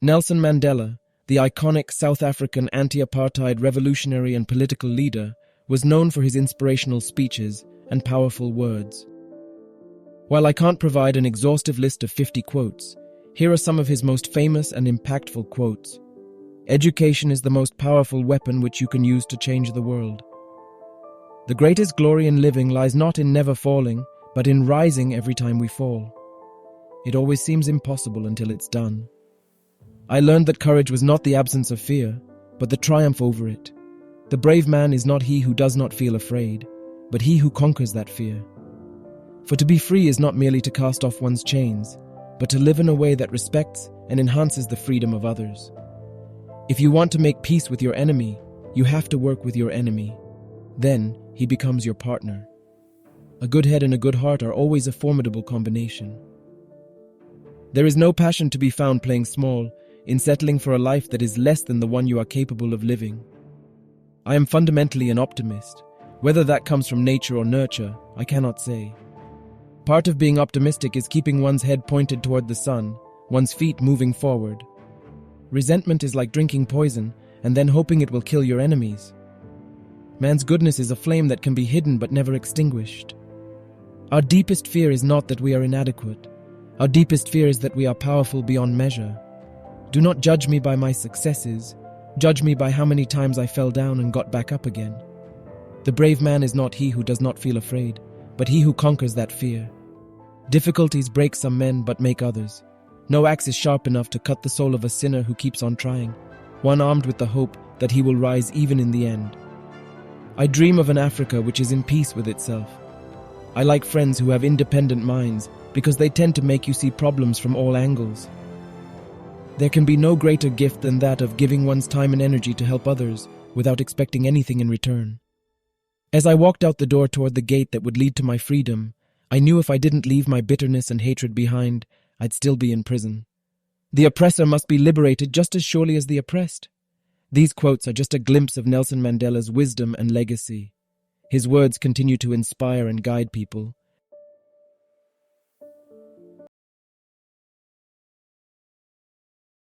Nelson Mandela, the iconic South African anti-apartheid revolutionary and political leader, was known for his inspirational speeches and powerful words. While I can't provide an exhaustive list of 50 quotes, here are some of his most famous and impactful quotes. Education is the most powerful weapon which you can use to change the world. The greatest glory in living lies not in never falling, but in rising every time we fall. It always seems impossible until it's done. I learned that courage was not the absence of fear, but the triumph over it. The brave man is not he who does not feel afraid, but he who conquers that fear. For to be free is not merely to cast off one's chains, but to live in a way that respects and enhances the freedom of others. If you want to make peace with your enemy, you have to work with your enemy. Then he becomes your partner. A good head and a good heart are always a formidable combination. There is no passion to be found playing small, in settling for a life that is less than the one you are capable of living. I am fundamentally an optimist. Whether that comes from nature or nurture, I cannot say. Part of being optimistic is keeping one's head pointed toward the sun, one's feet moving forward. Resentment is like drinking poison and then hoping it will kill your enemies. Man's goodness is a flame that can be hidden but never extinguished. Our deepest fear is not that we are inadequate. Our deepest fear is that we are powerful beyond measure. Do not judge me by my successes. Judge me by how many times I fell down and got back up again. The brave man is not he who does not feel afraid, but he who conquers that fear. Difficulties break some men but make others. No axe is sharp enough to cut the soul of a sinner who keeps on trying, one armed with the hope that he will rise even in the end. I dream of an Africa which is in peace with itself. I like friends who have independent minds because they tend to make you see problems from all angles. There can be no greater gift than that of giving one's time and energy to help others without expecting anything in return. As I walked out the door toward the gate that would lead to my freedom, I knew if I didn't leave my bitterness and hatred behind, I'd still be in prison. The oppressor must be liberated just as surely as the oppressed. These quotes are just a glimpse of Nelson Mandela's wisdom and legacy. His words continue to inspire and guide people,